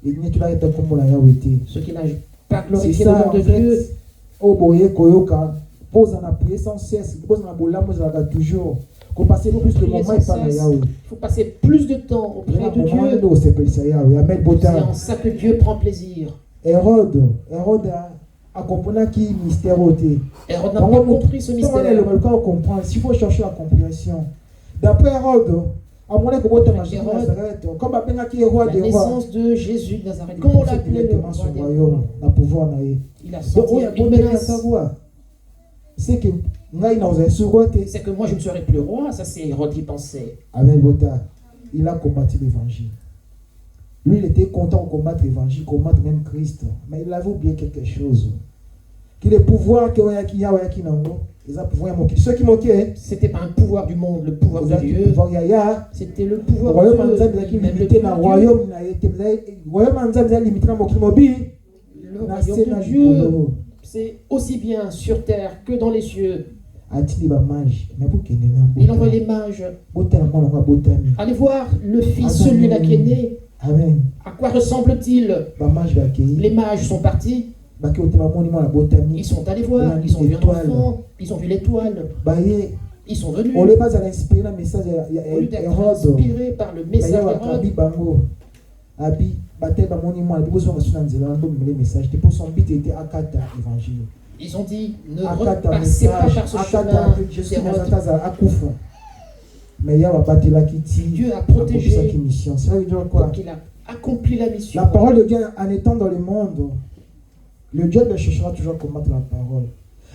F: et n'y tu l'as été comme la Yahweh.
E: Ce qui n'a pas
F: C'est
E: glorifié le
F: ça
E: nom
F: en
E: de Dieu.
F: fait. Oh boye koyoka, pose en a prié sans cesse, pose en a bola, moi je toujours. Qu'on passe plus de
E: Prier
F: moments et
E: sans
F: pas la
E: cesse.
F: Yahweh.
E: Il faut passer plus de temps auprès de Dieu.
F: Dieu. C'est pas ça Yahweh. Amen
E: C'est
F: Bota.
E: en ça que Dieu prend plaisir.
F: Hérode a compris qui mystère ôté.
E: Hérode n'a pas compris ce mystère.
F: S'il faut chercher la compréhension. D'après Hérode, à mon avis, comme
E: La naissance de Jésus de Nazareth. Comment on l'appelait le roi des rois? Il a senti une menace.
F: C'est que
E: C'est que moi je ne serai plus roi. Ça c'est Hérode qui pensait.
F: Amen Bota. Il a combattu l'évangile. Lui, il était content de combattre l'évangile, combattre même Christ. Mais il avait oublié quelque chose. Que le pouvoir que Yahweh nango, ils ont pouvoir moquer. Ceux qui moquaient,
E: C'était pas un pouvoir du monde, le pouvoir de Dieu.
F: pouvoir Yahya.
E: C'était le pouvoir
F: Royaume
E: de
F: Anzam
E: Dieu.
F: qui
E: Même le
F: limité dans
E: pouvoir
F: le
E: de Dieu.
F: royaume Anzam limité dans Mokimobi.
E: Le royaume de Dieu, c'est aussi bien sur terre que dans les cieux. Il envoie les mages. Allez voir le fils, celui-là qui est né.
F: Amen.
E: À quoi ressemble-t-il? Les mages sont partis. Ils sont allés voir. Ils ont vu un enfant. Ils ont vu l'étoile. Ils sont venus.
F: On les base à l'inspirer le message
E: Au lieu d'être
F: Hérode.
E: inspirés par le message d'Hérode,
F: Abi batel ba monimo ali besoin de son nzela ndo le message pour son but était akata évangile
E: ils ont dit ne
F: akata
E: repassez pas
F: message
E: par ce
F: akata
E: chemin
F: Jésus
E: d'Hérode.
F: nazataza akufa mais ya ba batela kiti
E: Dieu a protégé
F: sa mission ça veut dire quoi
E: donc il a accompli la mission.
F: la parole de Dieu en étant dans le monde Le diable cherchera toujours à combattre la parole.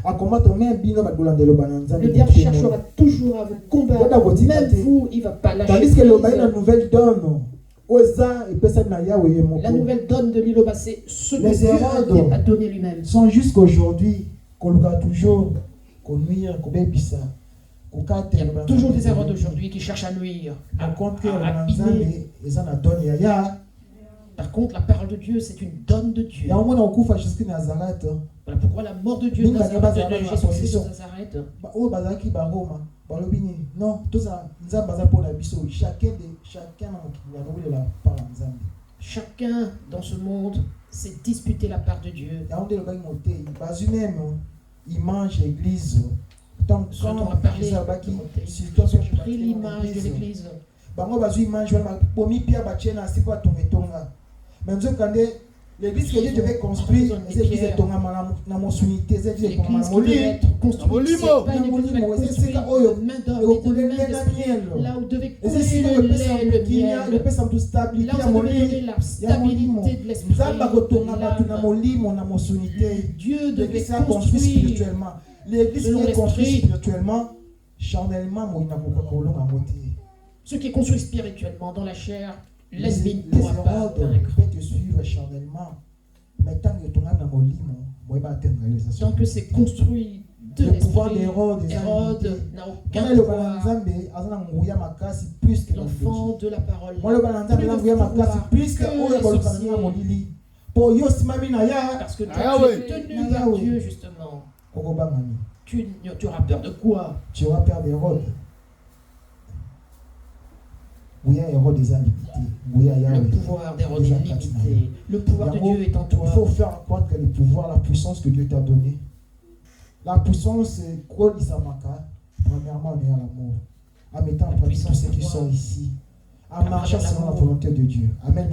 F: À combattre même bien
E: le diable cherchera toujours à vous combattre. Même vous, il ne va pas lâcher.
F: Tandis que la nouvelle donne,
E: la nouvelle donne de l'Iloba, c'est ce que Dieu a donné lui-même.
F: Sont jusqu'aujourd'hui qu'on a toujours qu'on nuire, qu'on bébissa.
E: Il y a toujours des erreurs d'aujourd'hui qui cherchent à nuire, à abîmer. Par contre, la parole de Dieu, c'est une donne de Dieu. Voilà pourquoi la mort de Dieu de Jésus-Christ de Nazareth. Chacun dans ce monde s'est disputé la part de Dieu.
F: Il mange l'église. Tant
E: ce dont on a parlé, ils ont pris l'image de l'église.
F: L'église que Dieu devait construire, c'est l'église de Tonga na monsunité, c'est l'église qui devait être construite. C'est pas une église qui construite de main d'homme, mais de main d'esprit. Là où devait couler le lait et le miel. Là où ça devait donner la stabilité de l'esprit. Dieu devait construire spirituellement. L'église qui est construite spirituellement, charnellement,
E: ce qui est construit spirituellement dans la chair, l'ennemi ne pourra pas
F: te suivre charnellement. Mais tant
E: que c'est construit de l'esprit, Hérode n'a aucun pouvoir. L'enfant de la parole. Parce que toi, tu es tenu par Dieu, justement. Tu auras peur de quoi?
F: Tu auras peur d'Hérode. Le
E: pouvoir d'Hérode est limité. Le pouvoir de Dieu est en toi.
F: Il faut faire croître le pouvoir, la puissance que Dieu t'a donnée. La puissance, c'est quoi l'Isamaka? Premièrement, vers l'amour. En mettant en pratique tous ceux qui sont ici. En marchant selon la volonté de Dieu. Amen.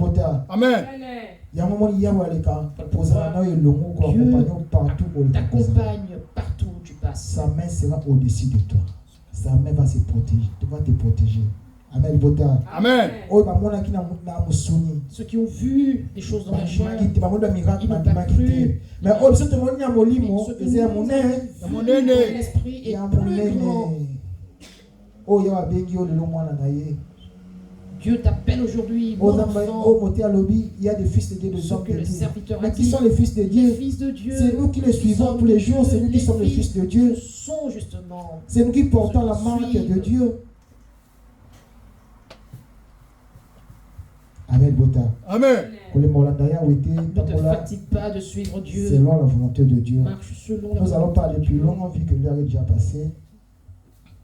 G: Amen.
F: Il y a un moment où il y a un
E: Dieu t'accompagne partout où tu passes.
F: Sa main sera au-dessus de toi. Sa main va te protéger. Amen.
G: Amen.
E: Ceux qui ont vu des choses dans la chair, ils n'ont pas cru.
F: Mais ceux qui ont vu
E: l'esprit est plus grand. Dieu t'appelle aujourd'hui, mon enfant.
F: Il y a des fils de Dieu, des hommes de Dieu.
E: Mais
F: qui sont les fils de Dieu? C'est nous qui les suivons tous les jours. C'est nous qui sommes les fils de Dieu. C'est nous qui portons la marque de Dieu. Amen.
G: Amen.
E: Ne te fatigue pas de suivre Dieu.
F: Selon la volonté de Dieu.
E: Marche selon la
F: Nous allons parler plus longuement vu que l'heure est déjà passée.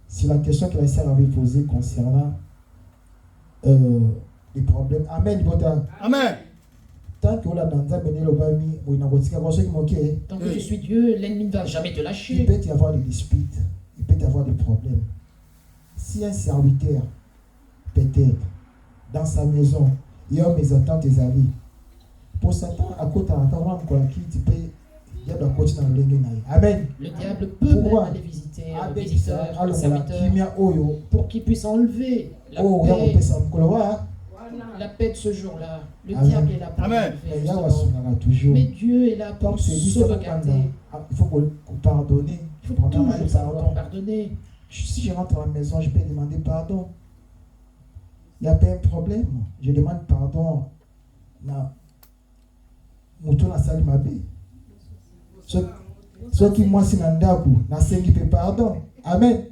F: Si la question que la sœur avait posée concernant les problèmes. Amen.
G: Amen.
F: Tant que
E: tu suis Dieu, l'ennemi ne va jamais te lâcher.
F: Il peut y avoir des disputes, il peut y avoir des problèmes. Si un serviteur, peut-être, dans sa maison, il y a mes attentes et avis. Pour Satan, à côté de Amen.
E: Le diable peut même aller visiter un visiteur, un serviteur, pour qu'il puisse enlever la paix de ce jour-là. Le diable est là pour
G: Amen.
E: Mais Dieu est là pour sauvegarder.
F: Il faut pardonner.
E: Il faut toujours savoir pardonner.
F: Si je rentre à la maison, je peux demander pardon. Il n'y a pas un problème. Je demande pardon. Ceux qui moi si nandaku na sengi pe pardon. Amen.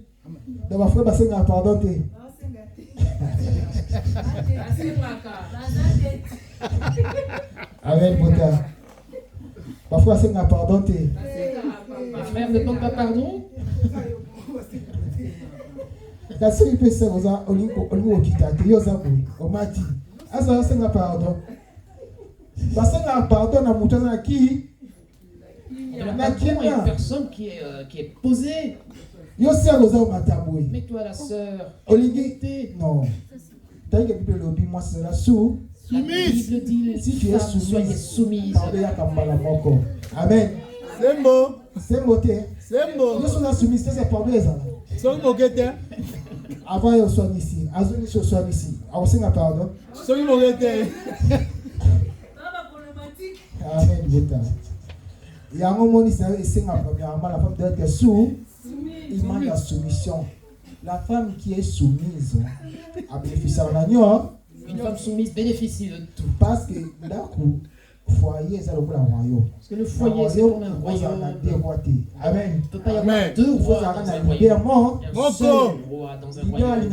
F: Dans ma frère basenga pardon te. Amen bota. Parfois senga pardon te.
E: Les frères ne demandent pas pardon.
F: Kasi il peut se oza olingo okitate yoza boy. Omati. Asa senga pardon. Basenga pardon na mutu na ki.
E: Il y a une personne qui est posée.
F: Mais
E: toi, la sœur,
F: non. La
E: Bible dit
F: si tu es
E: soyez soumise.
F: Amen.
G: C'est bon.
F: C'est bon. C'est bon. Nous sommes soumis, c'est pardon.
G: C'est bon.
F: Avant, ils sont ici. Ils sont ici. On s'en pardon.
G: C'est bon.
F: Amen. Il y a un moment où premièrement, la femme doit être il demande la soumission. La femme qui est soumise a bénéficié en agneau.
E: Une femme soumise bénéficie de tout.
F: Parce que là, le foyer, c'est le royaume.
E: Parce que le foyer, c'est comme un royaume.
F: Amen.
E: Il ne peut pas y avoir deux rois dans un royaume. Il y a un seul roi dans un royaume.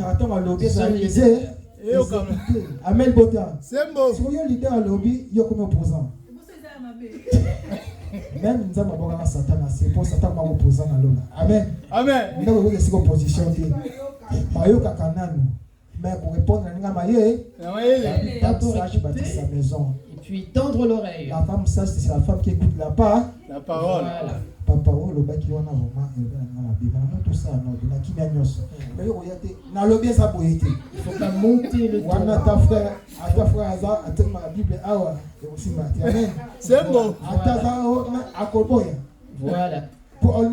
F: Amen. Bota. C'est bon. Si vous êtes leader à lobby, il y a combien opposants? Même nous avons un Satan, c'est pour Satan qui est opposant à l'homme. Amen. Amen. Nous avons une opposition. Mayo Kakananu. Mais pour répondre à Ningamaye, la femme sage bâtit sa maison.
E: Et puis tendre l'oreille.
F: La femme sage, c'est la femme qui écoute la parole.
E: Voilà.
F: Papa, le bac qui est en avant, il tout ça, non, qui m'a mis. Mais il ne
E: faut pas monter le ton.
F: Ta frère, attends ma Bible, aussi Amen.
D: C'est bon.
E: Voilà.
F: Parlez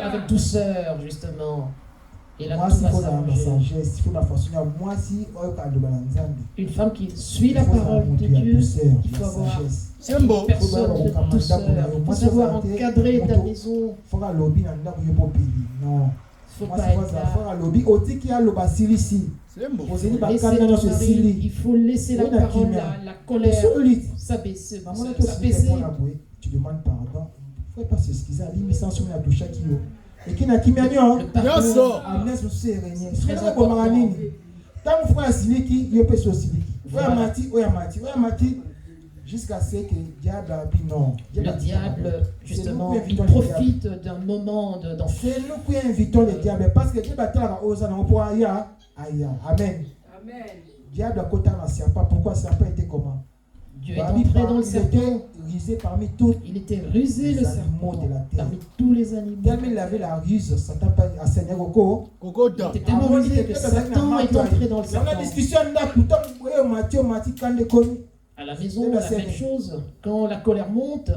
E: avec douceur, justement. Et là,
F: moi, s'il faut la sagesse, il faut la façon. Moi, si
E: une femme qui suit la parole de Dieu, il faut avoir une personne de douceur. Il faut savoir encadrer ta maison.
F: Non. Faut pas être là.
E: Il faut laisser la parole, la colère s'abaisser.
F: Tu demandes pardon. Il ne faut pas s'excuser. Il y a une sur la douche qui et qui n'a qui m'a dit jusqu'à ce que le diable a dit non.
E: Le diable, justement, il profite d'un moment d'enfer.
F: C'est nous qui invitons le diable parce que Dieu va Amen. Amen. Diable a côté la serpent. Pourquoi le serpent était comment?
E: Dieu est entré dans le serpent.
F: Il était rusé
E: le serpent parmi tous les animaux.
F: Tellement il avait la ruse, Satan a saigné Coco.
E: Il était tellement rusé que Satan est entré dans le serpent. À la maison, la même chose. Quand la colère monte,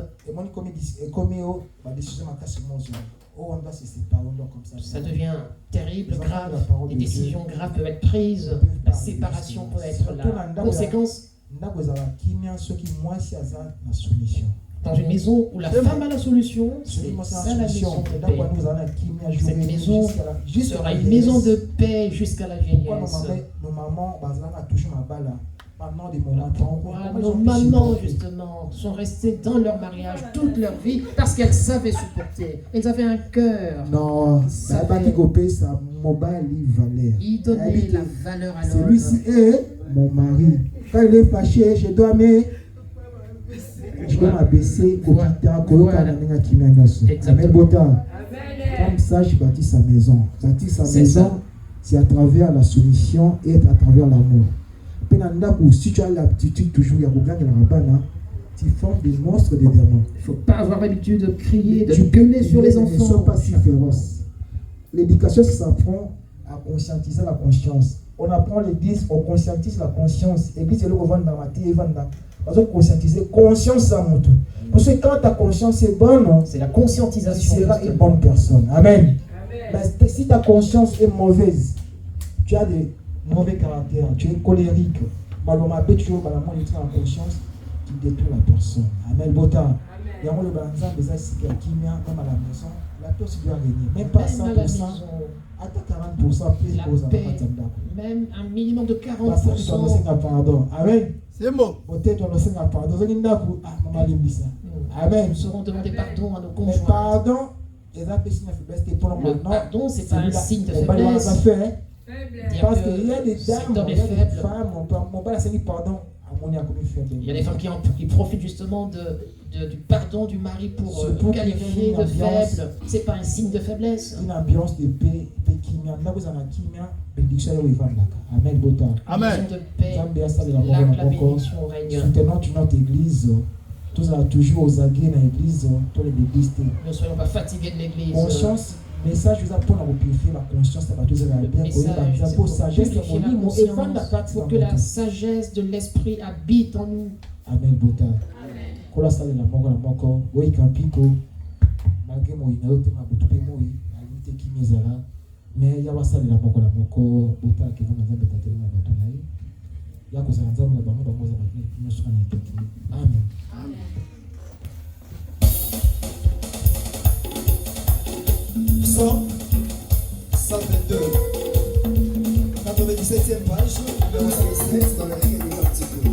E: ça devient terrible, grave. Des décisions graves peuvent être prises. La séparation peut être la conséquence. Dans une maison où la femme a la solution, c'est ça la maison de paix. Cette maison sera une maison de paix jusqu'à la vieillesse. Nos mamans, justement, sont restées dans leur mariage toute leur vie parce qu'elles savaient supporter. Elles avaient un cœur.
F: Non,
E: ils donnaient la valeur à l'autre.
F: Celui-ci est mon mari. Quand il est fâché, je dois m'abaisser au guitare. Amen. Comme ça, je bâtis sa maison. Bâtir sa maison, c'est à travers la soumission et à travers l'amour. Si tu as l'aptitude toujours à regarder la rabana, tu formes des monstres de démons.
E: Il ne faut pas avoir l'habitude de crier, de gueuler sur les enfants.
F: Ils ne sont pas si féroces. L'éducation, ça s'apprend à conscientiser la conscience. On apprend l'église, on conscientise la conscience. L'église, c'est le revendre dans la télé, on doit conscientiser. Conscience, ça monte. Parce que quand ta conscience est bonne,
E: c'est la conscientisation.
F: Tu seras une bonne personne. Amen. Mais si ta conscience est mauvaise, tu as des mauvais caractères, tu es colérique, tu as la conscience, tu détruis la personne. Amen. Bota. Il y a le banzan des assises qui même à la maison, la personne doit régner. Même pas 100%, à 40%, plus
E: la paix, même un minimum de 40%.
F: Pardon. Amen.
D: C'est bon.
F: Amen.
E: Nous saurons demander pardon à nos conjoints.
F: Pardon,
E: le pardon, c'est pas un signe de faiblesse.
F: Parce qu'il y a des dames, il y a des femmes, on peut la pardon.
E: Il y a des femmes qui profitent justement du pardon du mari pour qualifier de faible. C'est pas un signe de faiblesse.
F: Une ambiance de paix, bénédiction. Amen.
E: Amen. De paix. La bénédiction règne.
F: Soutenons notre église. Tous toujours aux aguets dans l'église, tous les églises.
E: Ne soyons pas fatigués de l'église.
F: Conscience. Message vous apprend à purifier la conscience, ça va tous aller bien.
E: Pour que la sagesse de l'esprit habite en nous.
F: Amen. Bota. Kola sale la moko na moko, oui kampiko. Malgré moi ina yote mabutupe moi, alite kimezala. Mais ya wasale la moko bota ke vona nzambe tatela na bato na ye. Ya ko za nzambe na bango bango za bato nyonso na tete. Amen. Amen.
C: chanson 122. 97e page, numéro 117 dans le recueil des cantiques.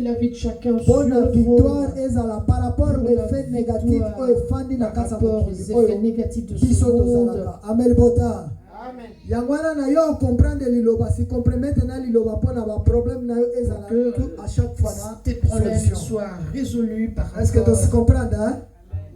E: la vie de chacun sur
A: Pour la
E: le
A: victoire
E: trône.
A: ezala par rapport aux effets négatifs oyo efandi na
E: Par
A: kati ya
E: rapport aux
A: mokili
E: effets
A: oyo
E: négatifs de ce
A: biso
E: monde.
A: tozalaka. Amen bota.
D: Amen.
A: yango wana na yo comprendre liloba si compromete na liloba mpo na baproblème na yo ezala
E: Que
A: tout à chaque fois na
E: tes problèmes
A: solution.
E: soient résolus par
A: Est-ce que tu
E: rapport
A: comprends hein?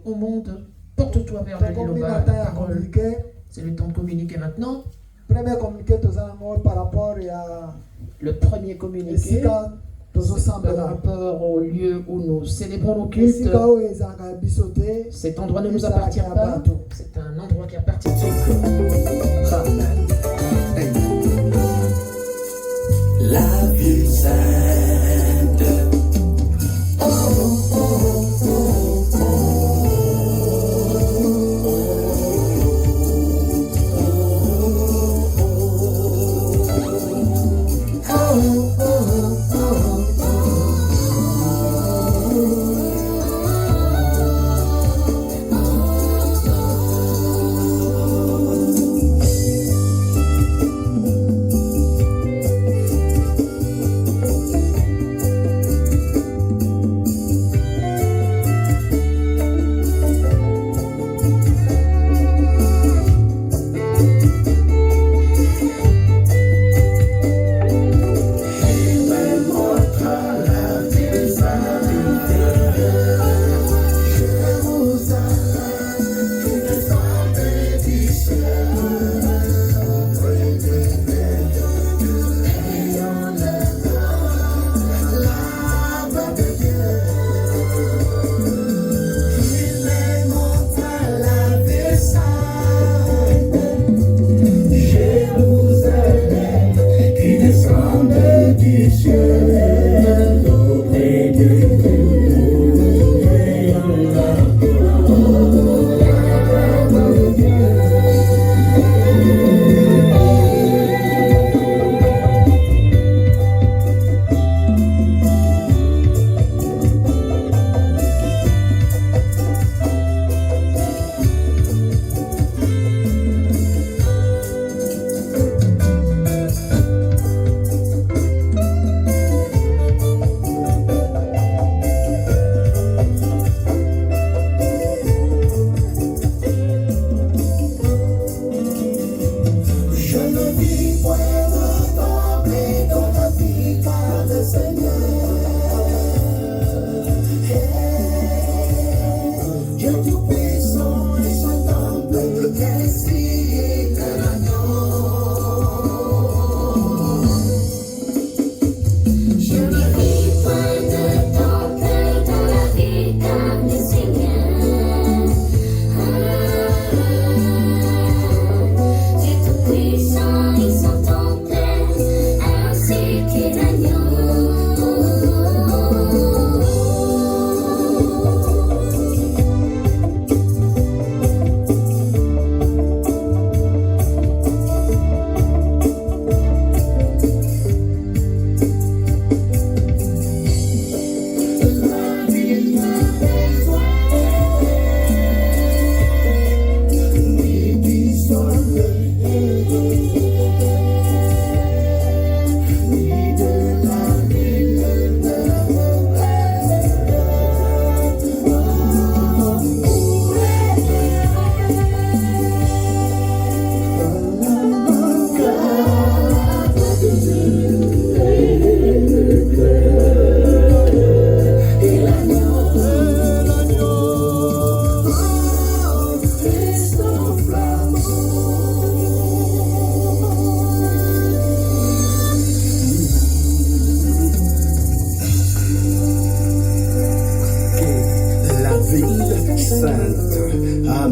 E: au monde. Porte-toi vers le
A: Tokomi
E: liloba,
A: na
E: la
A: ta ya
E: parole.
A: communiquer.
E: C'est le temps de communiquer maintenant.
A: Premier communiqué tozala ngo par rapport ya
E: Le premier communiqué
A: esika
E: par
A: tozosambela.
E: rapport au lieu où nous célébrons nos cultes.
A: Esika oyo ezalaka ya biso te.
E: Cet endroit ne nous appartient pas. C'est un endroit qui appartient à Dieu.
B: Amen. La ville sainte. Oh, oh, oh,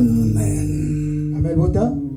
A: Amen Bota.